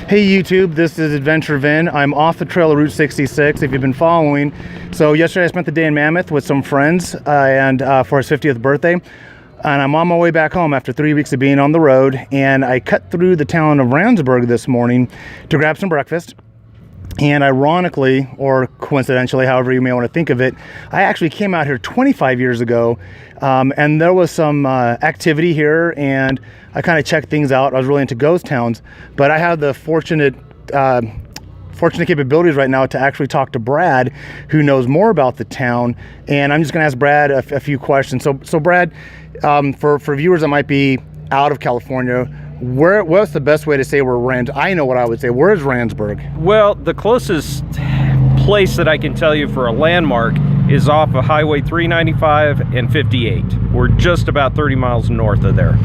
Hey YouTube, this is Adventure Vin. I'm off the trail of Route 66 if you've been following. So yesterday I spent the day in Mammoth with some friends and for his 50th birthday. And I'm on my way back home after 3 weeks of being on the road. And I cut through the town of Randsburg this morning to grab some breakfast. And ironically, or coincidentally, however you may want to think of it, I actually came out here 25 years ago, and there was some activity here, and I kind of checked things out. I was really into ghost towns, but I have the fortunate capabilities right now to actually talk to Brad, who knows more about the town, and I'm just going to ask Brad a few questions. So Brad, for viewers that might be out of California, what's the best way to say where I know what I would say. Where is Randsburg? Well, the closest place that I can tell you for a landmark is off of Highway 395 and 58. We're just about 30 miles north of there.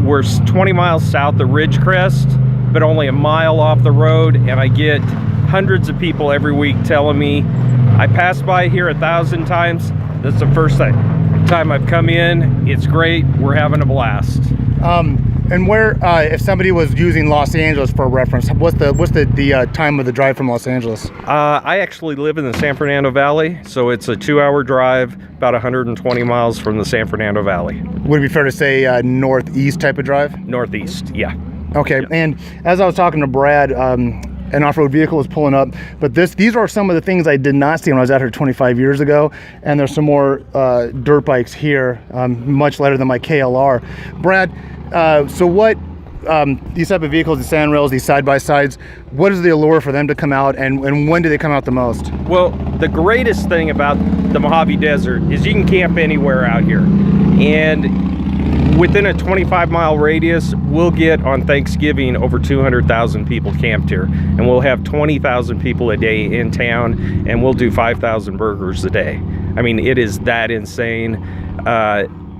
We're 20 miles south of Ridgecrest, but only a mile off the road, and I get hundreds of people every week telling me, I passed by here 1,000 times. That's the first time I've come in. It's great. We're having a blast. And where, if somebody was using Los Angeles for a reference, what's the time of the drive from Los Angeles? I actually live in the San Fernando Valley, so it's a 2-hour drive, about 120 miles from the San Fernando Valley. Would it be fair to say northeast type of drive? Northeast, yeah. Okay, yeah. And as I was talking to Brad, an off-road vehicle was pulling up, but these are some of the things I did not see when I was out here 25 years ago, and there's some more dirt bikes here, much lighter than my KLR. Brad, so what, these type of vehicles, the sand rails, these side-by-sides, what is the allure for them to come out, and when do they come out the most? Well, the greatest thing about the Mojave Desert is you can camp anywhere out here, and within a 25-mile radius, we'll get on Thanksgiving over 200,000 people camped here, and we'll have 20,000 people a day in town, and we'll do 5,000 burgers a day. I mean, it is that insane.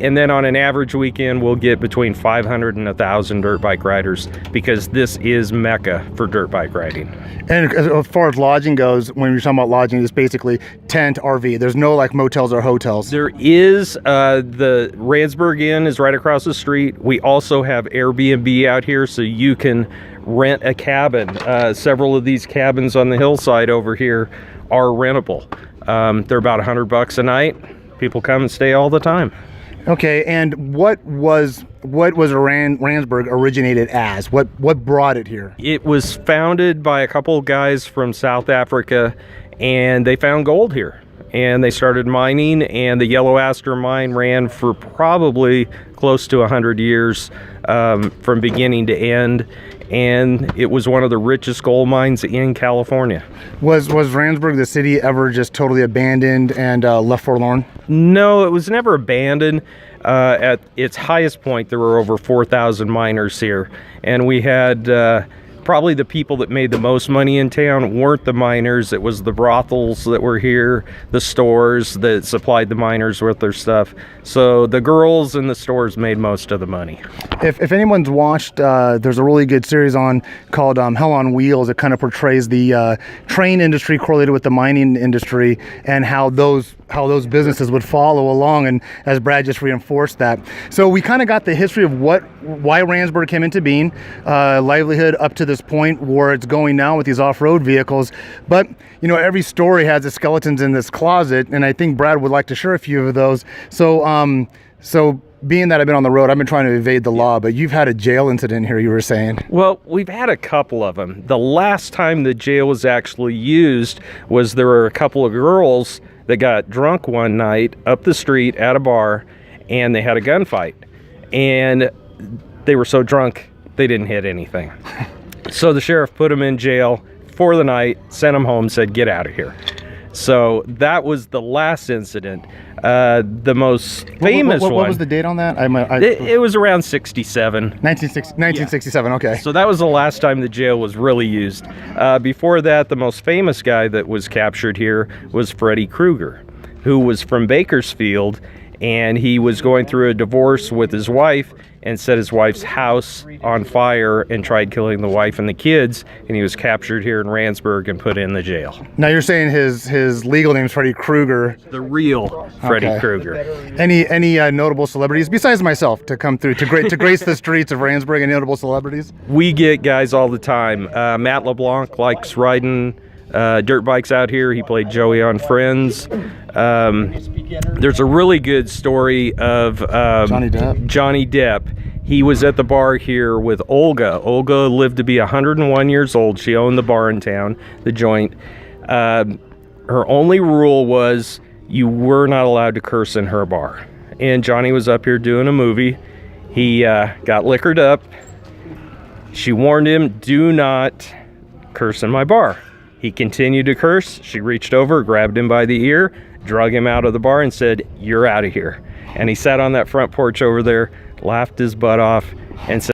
And then on an average weekend, we'll get between 500 and 1,000 dirt bike riders, because this is Mecca for dirt bike riding. And as far as lodging goes, when you're talking about lodging, it's basically tent, RV. There's no like motels or hotels. There is, the Randsburg Inn is right across the street. We also have Airbnb out here, so you can rent a cabin. Several of these cabins on the hillside over here are rentable. They're about $100 a night. People come and stay all the time. Okay, and what was Randsburg originated as? What brought it here? It was founded by a couple of guys from South Africa, and they found gold here. And they started mining, and the Yellow Aster mine ran for probably close to 100 years from beginning to end. And it was one of the richest gold mines in California. Was Randsburg, the city, ever just totally abandoned and left forlorn? No, it was never abandoned. At its highest point, there were over 4,000 miners here, and we had probably the people that made the most money in town weren't the miners. It was the brothels that were here, the stores that supplied the miners with their stuff. So the girls in the stores made most of the money. If anyone's watched, there's a really good series called Hell on Wheels. It kind of portrays the train industry correlated with the mining industry, and how those businesses would follow along, and as Brad just reinforced that. So we kind of got the history of why Randsburg came into being, livelihood up to this point where it's going now with these off-road vehicles. But you know, every story has the skeletons in this closet, and I think Brad would like to share a few of those. So being that I've been on the road, I've been trying to evade the law, but you've had a jail incident here, you were saying. Well, we've had a couple of them. The last time the jail was actually used was there were a couple of girls that got drunk one night up the street at a bar, and they had a gunfight, and they were so drunk they didn't hit anything. So the sheriff put them in jail for the night, sent them home, said, get out of here. So that was the last incident. The most famous one. What was the date on that? It was around 67. 1967, yeah. Okay. So that was the last time the jail was really used. Before that, the most famous guy that was captured here was Freddy Krueger, who was from Bakersfield, and he was going through a divorce with his wife, and set his wife's house on fire and tried killing the wife and the kids, and he was captured here in Randsburg and put in the jail. Now you're saying his legal name is Freddy Krueger. The real Freddy Okay. Krueger. Any notable celebrities besides myself to come through to grace the streets of Randsburg? Any notable celebrities? We get guys all the time. Matt LeBlanc likes riding dirt bikes out here. He played Joey on Friends. There's a really good story of Johnny Depp. Johnny Depp. He was at the bar here with Olga. Olga lived to be 101 years old. She owned the bar in town, the Joint. Her only rule was you were not allowed to curse in her bar. And Johnny was up here doing a movie. He got liquored up. She warned him, do not curse in my bar. He continued to curse. She reached over, grabbed him by the ear, drug him out of the bar and said, you're out of here. And he sat on that front porch over there, laughed his butt off and said,